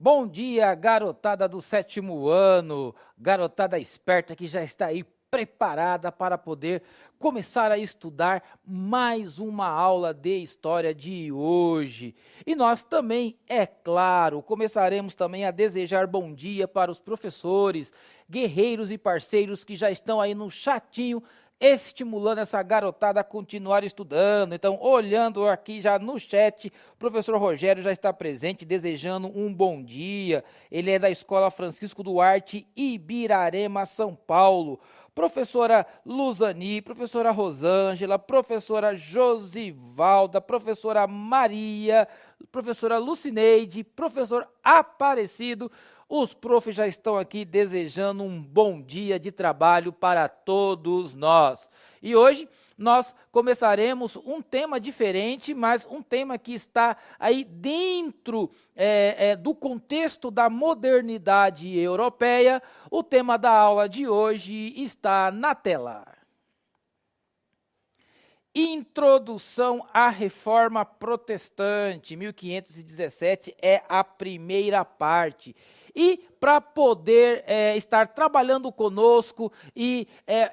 Bom dia, garotada do sétimo ano, garotada esperta que já está aí preparada para poder começar a estudar mais uma aula de história de hoje. E nós também, é claro, começaremos também a desejar bom dia para os professores, guerreiros e parceiros que já estão aí no chatinho estimulando essa garotada a continuar estudando. Então, olhando aqui já no chat, o professor Rogério já está presente, desejando um bom dia. Ele é da Escola Francisco Duarte, Ibirarema, São Paulo. Professora Luzani, professora Rosângela, professora Josivalda, professora Maria, professora Lucineide, professor Aparecido. Os profs já estão aqui desejando um bom dia de trabalho para todos nós. E hoje nós começaremos um tema diferente, mas um tema que está aí dentro do contexto da modernidade europeia. O tema da aula de hoje está na tela. Introdução à Reforma Protestante, 1517, é a primeira parte. E para poder estar trabalhando conosco e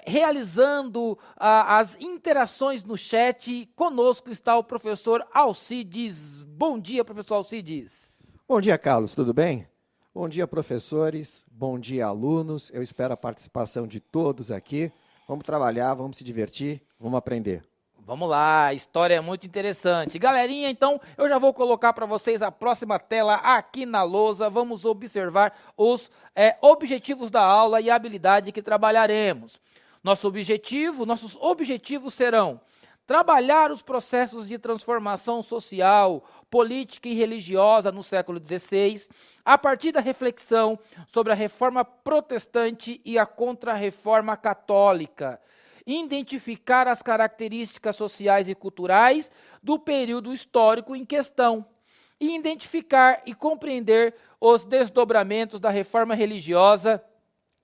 realizando as interações no chat, conosco está o professor Alcides. Bom dia, professor Alcides. Bom dia, Carlos, tudo bem? Bom dia, professores, bom dia, alunos. Eu espero a participação de todos aqui. Vamos trabalhar, vamos se divertir, vamos aprender. Vamos lá, a história é muito interessante. Galerinha, então, eu já vou colocar para vocês a próxima tela aqui na lousa. Vamos observar os objetivos da aula e a habilidade que trabalharemos. Nossos objetivos serão trabalhar os processos de transformação social, política e religiosa no século XVI, a partir da reflexão sobre a reforma protestante e a contra-reforma católica. Identificar as características sociais e culturais do período histórico em questão e identificar e compreender os desdobramentos da reforma religiosa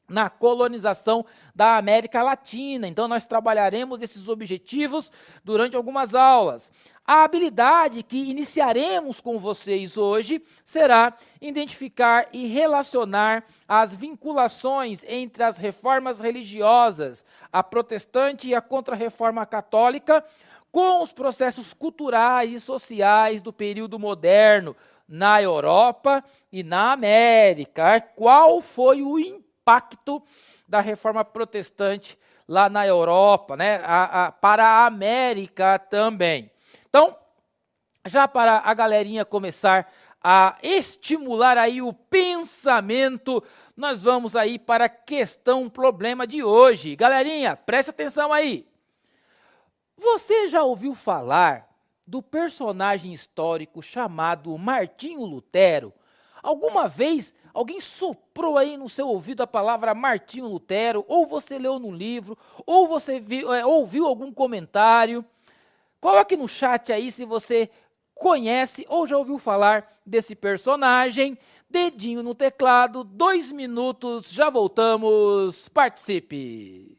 na colonização da América Latina. Então, nós trabalharemos esses objetivos durante algumas aulas. A habilidade que iniciaremos com vocês hoje será identificar e relacionar as vinculações entre as reformas religiosas, a protestante e a contra-reforma católica, com os processos culturais e sociais do período moderno na Europa e na América. Qual foi o impacto da reforma protestante lá na Europa, né? Para a América também. Então, já para a galerinha começar a estimular aí o pensamento, nós vamos aí para a questão problema de hoje. Galerinha, presta atenção aí. Você já ouviu falar do personagem histórico chamado Martinho Lutero? Alguma vez alguém soprou aí no seu ouvido a palavra Martinho Lutero, ou você leu no livro, ou você ouviu algum comentário? Coloque no chat aí se você conhece ou já ouviu falar desse personagem. Dedinho no teclado, 2 minutos, já voltamos. Participe!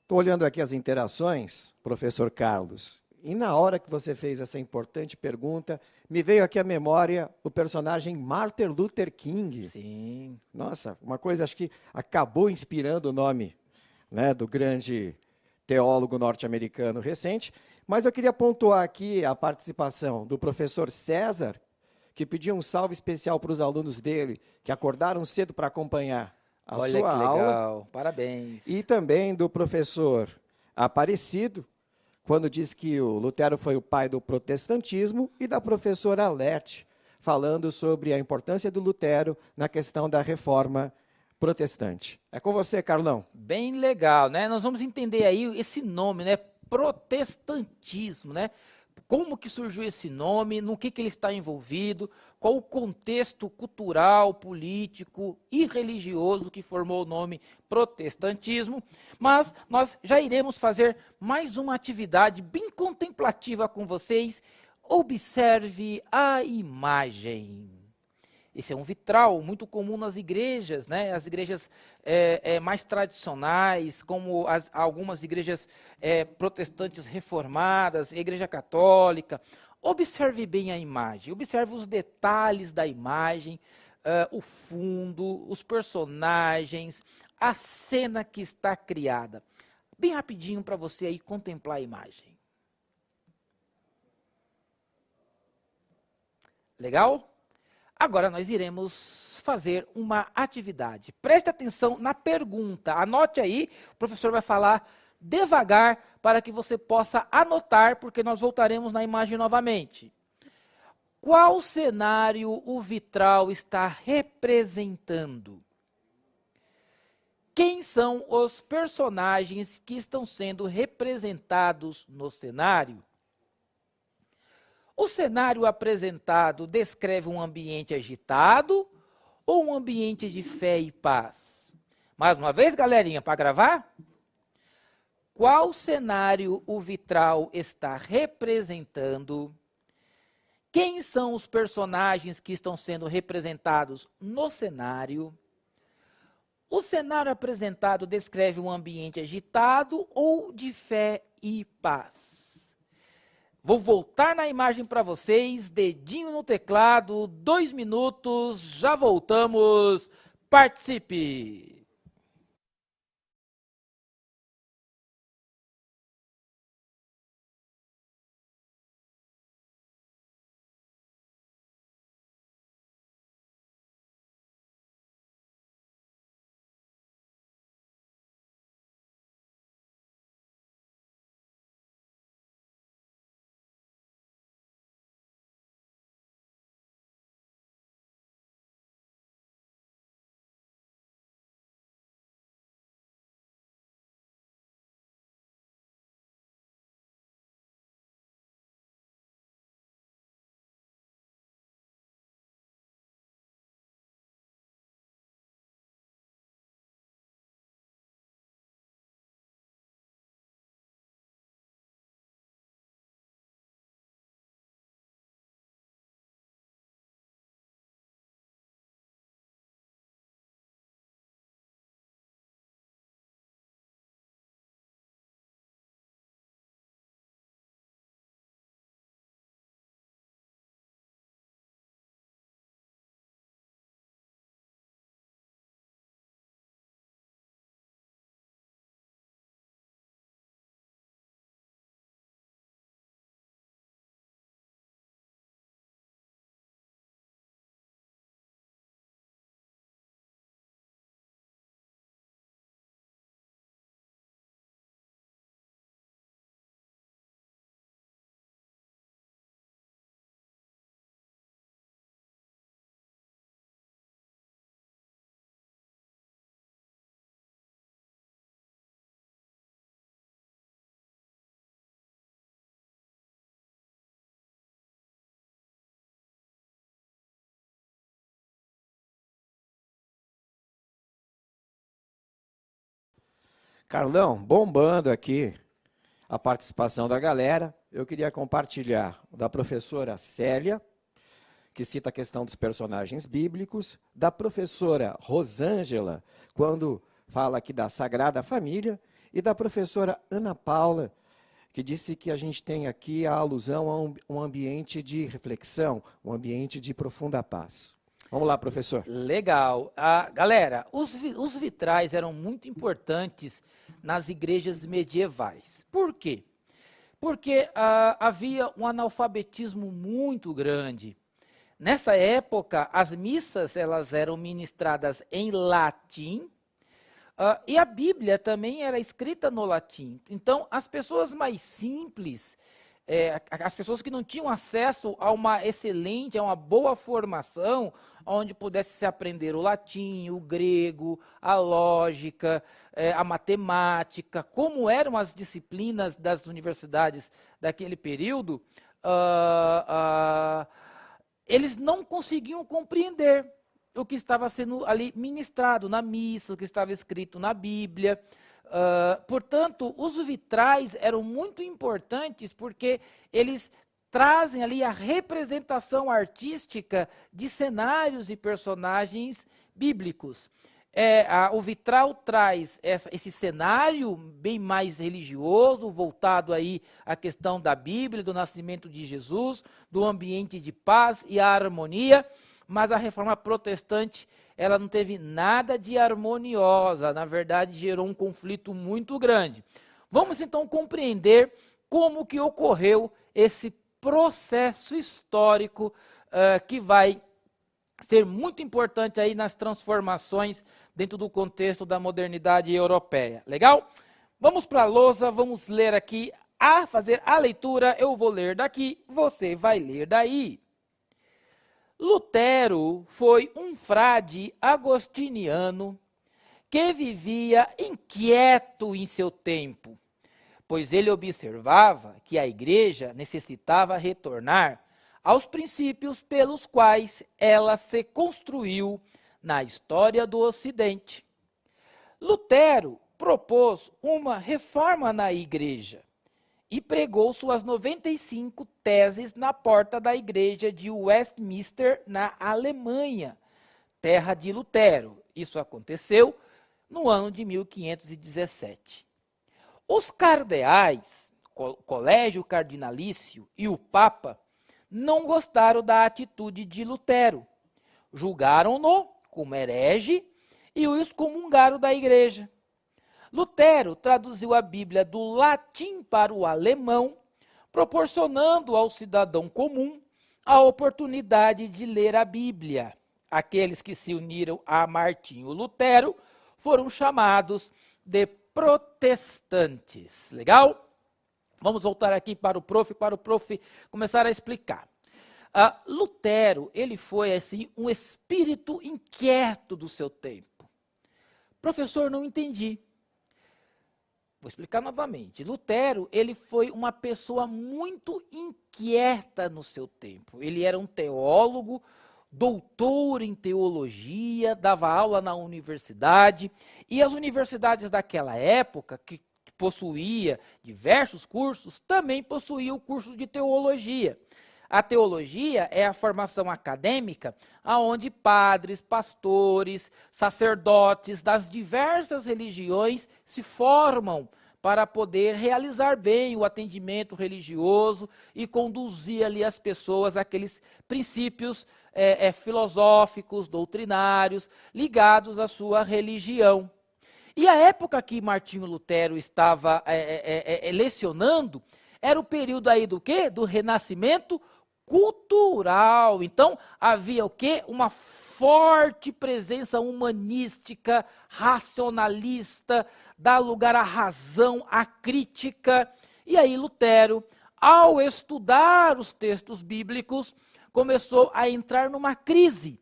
Estou olhando aqui as interações, professor Carlos, e na hora que você fez essa importante pergunta, me veio aqui à memória o personagem Martin Luther King. Sim. Nossa, uma coisa acho que acabou inspirando o nome, né, do grande teólogo norte-americano recente, mas eu queria pontuar aqui a participação do professor César, que pediu um salve especial para os alunos dele, que acordaram cedo para acompanhar a Olha sua que aula, legal, parabéns. e também do professor Aparecido, quando diz que o Lutero foi o pai do protestantismo, e da professora Alerte, falando sobre a importância do Lutero na questão da reforma protestante. É com você, Carlão. Bem legal, né? Nós vamos entender aí esse nome, né? Protestantismo, né? Como que surgiu esse nome, no que ele está envolvido, qual o contexto cultural, político e religioso que formou o nome protestantismo. Mas nós já iremos fazer mais uma atividade bem contemplativa com vocês. Observe a imagem. Esse é um vitral muito comum nas igrejas, né? As igrejas mais tradicionais, como algumas igrejas protestantes reformadas, igreja católica. Observe bem a imagem, observe os detalhes da imagem, o fundo, os personagens, a cena que está criada. Bem rapidinho para você aí contemplar a imagem. Legal? Agora nós iremos fazer uma atividade. Preste atenção na pergunta. Anote aí, o professor vai falar devagar para que você possa anotar, porque nós voltaremos na imagem novamente. Qual cenário o vitral está representando? Quem são os personagens que estão sendo representados no cenário? O cenário apresentado descreve um ambiente agitado ou um ambiente de fé e paz? Mais uma vez, galerinha, para gravar? Qual cenário o vitral está representando? Quem são os personagens que estão sendo representados no cenário? O cenário apresentado descreve um ambiente agitado ou de fé e paz? Vou voltar na imagem para vocês, dedinho no teclado, 2 minutos, já voltamos, participe! Carlão, bombando aqui a participação da galera, eu queria compartilhar da professora Célia, que cita a questão dos personagens bíblicos, da professora Rosângela, quando fala aqui da Sagrada Família, e da professora Ana Paula, que disse que a gente tem aqui a alusão a um ambiente de reflexão, um ambiente de profunda paz. Vamos lá, professor. Legal. Galera, os vitrais eram muito importantes nas igrejas medievais. Por quê? Porque havia um analfabetismo muito grande. Nessa época, as missas elas eram ministradas em latim, e a Bíblia também era escrita no latim. Então, as pessoas mais simples, as pessoas que não tinham acesso a uma excelente, a uma boa formação, onde pudesse se aprender o latim, o grego, a lógica, a matemática, como eram as disciplinas das universidades daquele período, eles não conseguiam compreender o que estava sendo ali ministrado na missa, o que estava escrito na Bíblia. Portanto, os vitrais eram muito importantes porque eles trazem ali a representação artística de cenários e personagens bíblicos. O vitral traz esse cenário bem mais religioso, voltado aí à questão da Bíblia, do nascimento de Jesus, do ambiente de paz e a harmonia, mas a reforma protestante, ela não teve nada de harmoniosa, na verdade gerou um conflito muito grande. Vamos então compreender como que ocorreu esse processo histórico que vai ser muito importante aí nas transformações dentro do contexto da modernidade europeia. Legal? Vamos para a lousa, vamos ler aqui, fazer a leitura, eu vou ler daqui, você vai ler daí. Lutero foi um frade agostiniano que vivia inquieto em seu tempo, pois ele observava que a igreja necessitava retornar aos princípios pelos quais ela se construiu na história do Ocidente. Lutero propôs uma reforma na igreja e pregou suas 95 teses na porta da igreja de Westminster, na Alemanha, terra de Lutero. Isso aconteceu no ano de 1517. Os cardeais, o colégio cardinalício e o Papa não gostaram da atitude de Lutero, julgaram-no como herege e o excomungaram da igreja. Lutero traduziu a Bíblia do latim para o alemão, proporcionando ao cidadão comum a oportunidade de ler a Bíblia. Aqueles que se uniram a Martinho Lutero foram chamados de protestantes. Legal? Vamos voltar aqui para o prof começar a explicar. Lutero, ele foi assim um espírito inquieto do seu tempo. Professor, não entendi. Vou explicar novamente. Lutero, ele foi uma pessoa muito inquieta no seu tempo. Ele era um teólogo, doutor em teologia, dava aula na universidade, e as universidades daquela época, que possuía diversos cursos, também possuía o curso de teologia. A teologia é a formação acadêmica onde padres, pastores, sacerdotes das diversas religiões se formam para poder realizar bem o atendimento religioso e conduzir ali as pessoas àqueles princípios filosóficos, doutrinários, ligados à sua religião. E a época que Martinho Lutero estava lecionando era o período aí do quê? Do Renascimento cultural. Então, havia o quê? Uma forte presença humanística, racionalista, dá lugar à razão, à crítica. E aí Lutero, ao estudar os textos bíblicos, começou a entrar numa crise,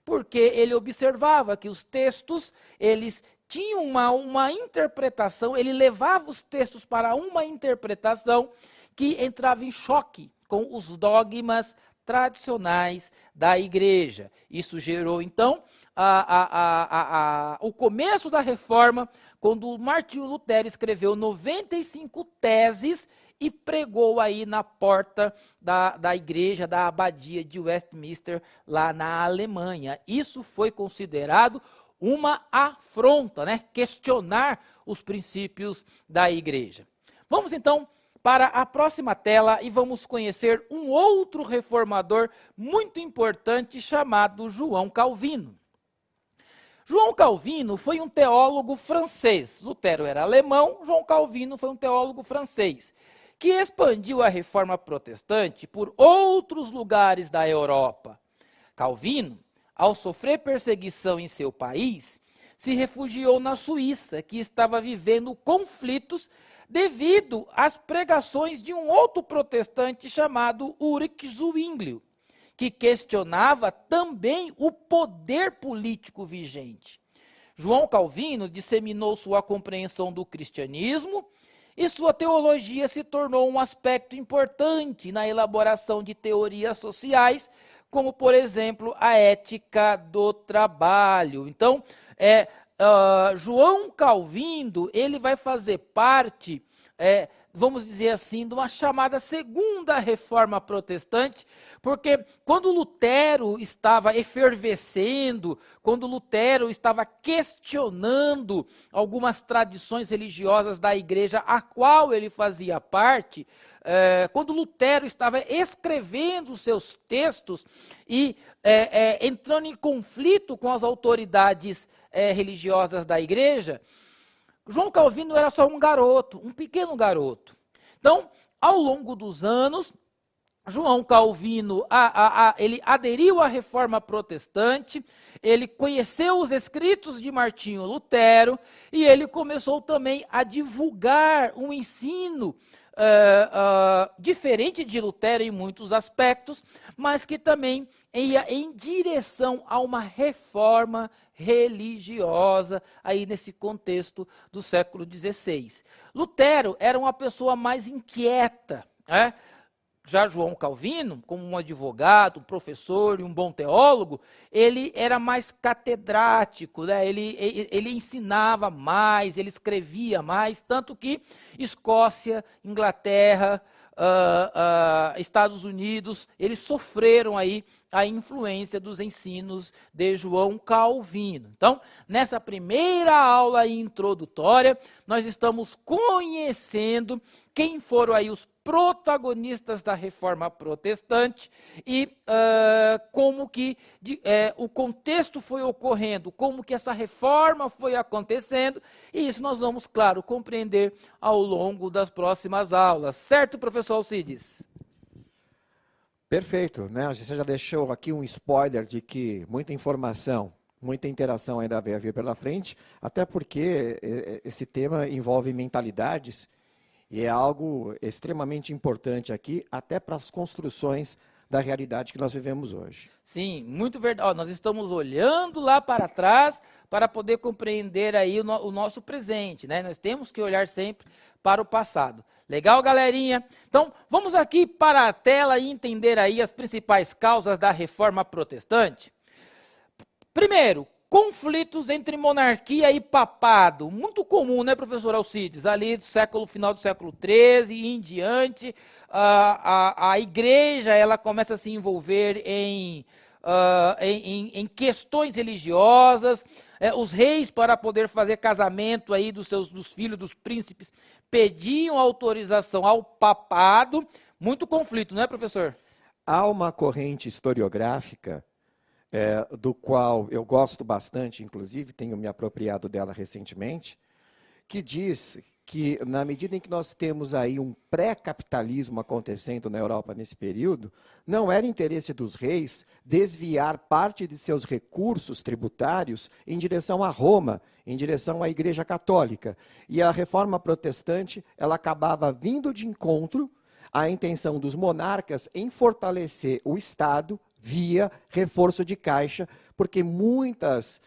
porque ele observava que os textos, eles tinham uma interpretação, ele levava os textos para uma interpretação que entrava em choque com os dogmas tradicionais da igreja. Isso gerou, então, o começo da reforma, quando Martinho Lutero escreveu 95 teses e pregou aí na porta da igreja, da abadia de Westminster, lá na Alemanha. Isso foi considerado uma afronta, né? Questionar os princípios da igreja. Vamos então para a próxima tela e vamos conhecer um outro reformador muito importante chamado João Calvino. João Calvino foi um teólogo francês. Lutero era alemão, João Calvino foi um teólogo francês, que expandiu a reforma protestante por outros lugares da Europa. Calvino, ao sofrer perseguição em seu país, se refugiou na Suíça, que estava vivendo conflitos devido às pregações de um outro protestante chamado Ulrich Zwinglio, que questionava também o poder político vigente. João Calvino disseminou sua compreensão do cristianismo e sua teologia se tornou um aspecto importante na elaboração de teorias sociais, como, por exemplo, a ética do trabalho. Então, João Calvino, ele vai fazer parte, vamos dizer assim, de uma chamada segunda reforma protestante, porque quando Lutero estava efervescendo, quando Lutero estava questionando algumas tradições religiosas da igreja a qual ele fazia parte, quando Lutero estava escrevendo os seus textos e entrando em conflito com as autoridades religiosas da igreja, João Calvino era só um garoto, um pequeno garoto. Então, ao longo dos anos, João Calvino ele aderiu à reforma protestante, ele conheceu os escritos de Martinho Lutero e ele começou também a divulgar um ensino diferente de Lutero em muitos aspectos, mas que também ia em direção a uma reforma religiosa aí nesse contexto do século XVI. Lutero era uma pessoa mais inquieta, né? Já João Calvino, como um advogado, um professor e um bom teólogo, ele era mais catedrático, né? Ele ensinava mais, ele escrevia mais, tanto que Escócia, Inglaterra, Estados Unidos, eles sofreram aí a influência dos ensinos de João Calvino. Então, nessa primeira aula introdutória, nós estamos conhecendo quem foram aí os protagonistas da reforma protestante e como que o contexto foi ocorrendo, como que essa reforma foi acontecendo, e isso nós vamos, claro, compreender ao longo das próximas aulas. Certo, professor Alcides? Perfeito, né? Você já deixou aqui um spoiler de que muita informação, muita interação ainda vai vir pela frente, até porque esse tema envolve mentalidades e é algo extremamente importante aqui, até para as construções da realidade que nós vivemos hoje. Sim, muito verdade. Nós estamos olhando lá para trás para poder compreender aí o nosso presente, né? Nós temos que olhar sempre para o passado. Legal, galerinha? Então, vamos aqui para a tela e entender aí as principais causas da reforma protestante. Primeiro, conflitos entre monarquia e papado. Muito comum, né, professor Alcides? Ali do final do século XIII e em diante, a igreja ela começa a se envolver em questões religiosas. Os reis, para poder fazer casamento aí dos filhos dos príncipes, pediam autorização ao papado. Muito conflito, não é, professor? Há uma corrente historiográfica do qual eu gosto bastante, inclusive, tenho me apropriado dela recentemente, que diz que, na medida em que nós temos aí um pré-capitalismo acontecendo na Europa nesse período, não era interesse dos reis desviar parte de seus recursos tributários em direção a Roma, em direção à Igreja Católica. E a reforma protestante, ela acabava vindo de encontro à intenção dos monarcas em fortalecer o Estado via reforço de caixa, porque muitas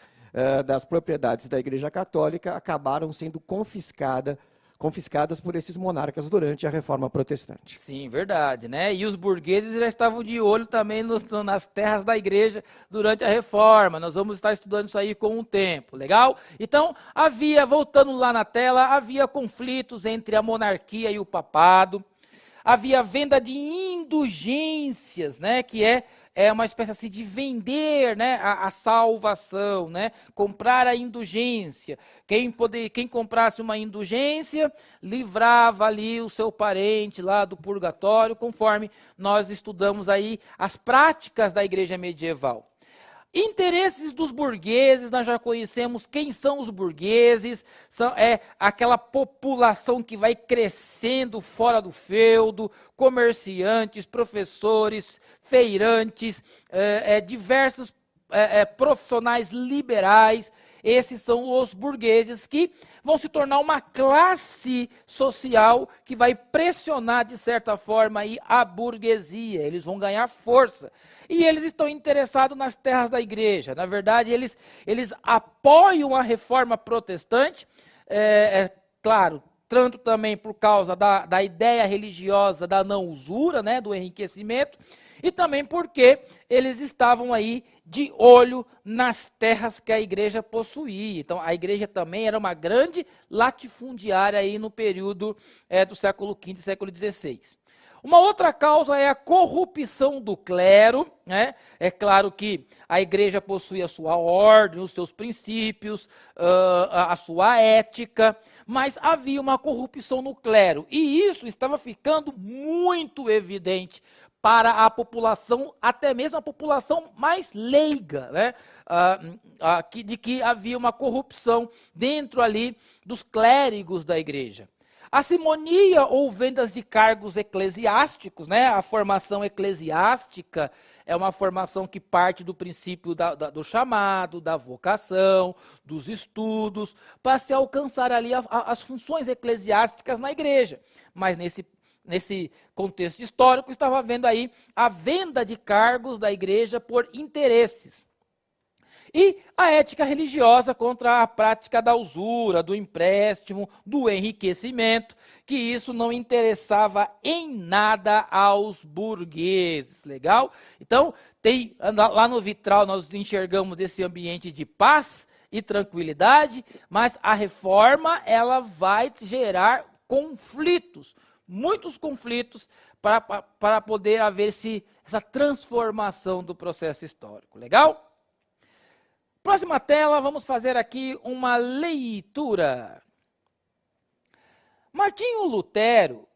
das propriedades da Igreja Católica acabaram sendo confiscadas por esses monarcas durante a Reforma Protestante. Sim, verdade, né? E os burgueses já estavam de olho também nas terras da igreja durante a Reforma. Nós vamos estar estudando isso aí com o tempo, legal? Então, voltando lá na tela, havia conflitos entre a monarquia e o papado. Havia venda de indulgências, né? Que é é uma espécie assim, de vender, né, a salvação, né, comprar a indulgência. Quem comprasse uma indulgência, livrava ali o seu parente lá do purgatório, conforme nós estudamos aí as práticas da igreja medieval. Interesses dos burgueses, nós já conhecemos quem são os burgueses, é aquela população que vai crescendo fora do feudo, comerciantes, professores, feirantes, diversos profissionais liberais. Esses são os burgueses que vão se tornar uma classe social que vai pressionar, de certa forma, aí, a burguesia. Eles vão ganhar força. E eles estão interessados nas terras da igreja. Na verdade, eles apoiam a reforma protestante, claro, tanto também por causa da ideia religiosa da não usura, né, do enriquecimento, e também porque eles estavam aí de olho nas terras que a igreja possuía. Então, a igreja também era uma grande latifundiária aí no período do século V e século XVI. Uma outra causa é a corrupção do clero, né? É claro que a igreja possui a sua ordem, os seus princípios, a sua ética, mas havia uma corrupção no clero. E isso estava ficando muito evidente para a população, até mesmo a população mais leiga, né? De que havia uma corrupção dentro ali dos clérigos da igreja. A simonia ou vendas de cargos eclesiásticos, né? A formação eclesiástica é uma formação que parte do princípio do chamado, da vocação, dos estudos, para se alcançar ali as funções eclesiásticas na igreja. Mas nesse contexto histórico, estava havendo aí a venda de cargos da igreja por interesses. E a ética religiosa contra a prática da usura, do empréstimo, do enriquecimento, que isso não interessava em nada aos burgueses. Legal? Então, lá no vitral nós enxergamos esse ambiente de paz e tranquilidade, mas a reforma ela vai gerar conflitos, muitos conflitos, para poder haver essa transformação do processo histórico. Legal? Próxima tela, vamos fazer aqui uma leitura. Martinho Lutero,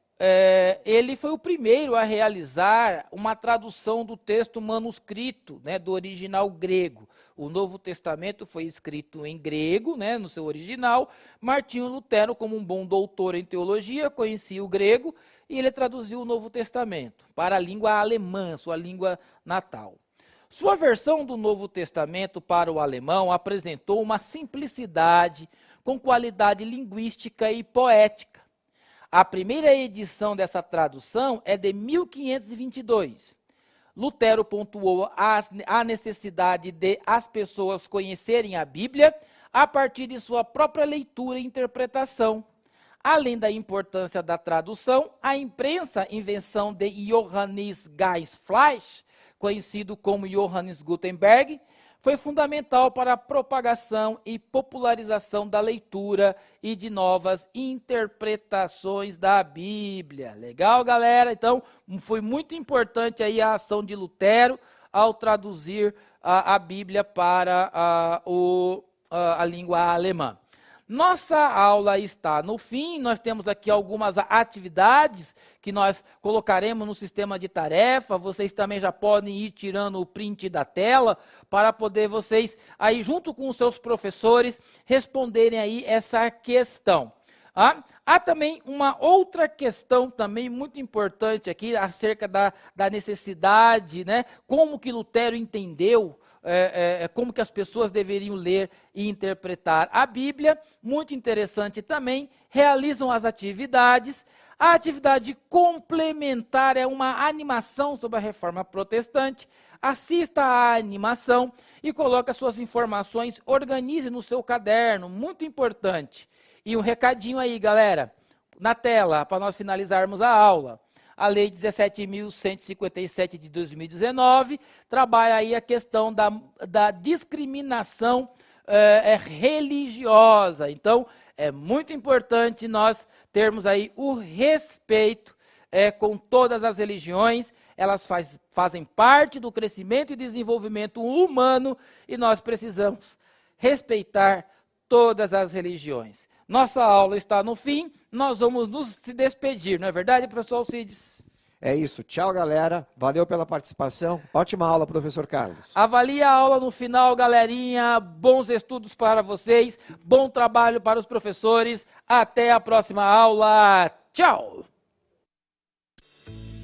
ele foi o primeiro a realizar uma tradução do texto manuscrito, né, do original grego. O Novo Testamento foi escrito em grego, né, no seu original. Martinho Lutero, como um bom doutor em teologia, conhecia o grego e ele traduziu o Novo Testamento para a língua alemã, sua língua natal. Sua versão do Novo Testamento para o alemão apresentou uma simplicidade com qualidade linguística e poética. A primeira edição dessa tradução é de 1522. Lutero pontuou a necessidade de as pessoas conhecerem a Bíblia a partir de sua própria leitura e interpretação. Além da importância da tradução, a imprensa, invenção de Johannes Geisfleisch, conhecido como Johannes Gutenberg, foi fundamental para a propagação e popularização da leitura e de novas interpretações da Bíblia. Legal, galera? Então, foi muito importante aí a ação de Lutero ao traduzir a Bíblia para a língua alemã. Nossa aula está no fim, nós temos aqui algumas atividades que nós colocaremos no sistema de tarefa, vocês também já podem ir tirando o print da tela, para poder vocês, aí junto com os seus professores, responderem aí essa questão. Há também uma outra questão também muito importante aqui, acerca da necessidade, né, como que Lutero entendeu, como que as pessoas deveriam ler e interpretar a Bíblia. Muito interessante também. Realizam as atividades. A atividade complementar é uma animação sobre a reforma protestante. Assista à animação e coloque as suas informações, organize no seu caderno, muito importante. E um recadinho aí, galera, na tela, para nós finalizarmos a aula. A Lei 17.157 de 2019 trabalha aí a questão da discriminação religiosa. Então, é muito importante nós termos aí o respeito com todas as religiões. elas fazem parte do crescimento e desenvolvimento humano e nós precisamos respeitar todas as religiões. Nossa aula está no fim, nós vamos nos se despedir, não é verdade, professor Alcides? É isso. Tchau, galera. Valeu pela participação. Ótima aula, professor Carlos. Avalie a aula no final, galerinha. Bons estudos para vocês. Bom trabalho para os professores. Até a próxima aula. Tchau!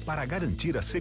Para garantir a segurança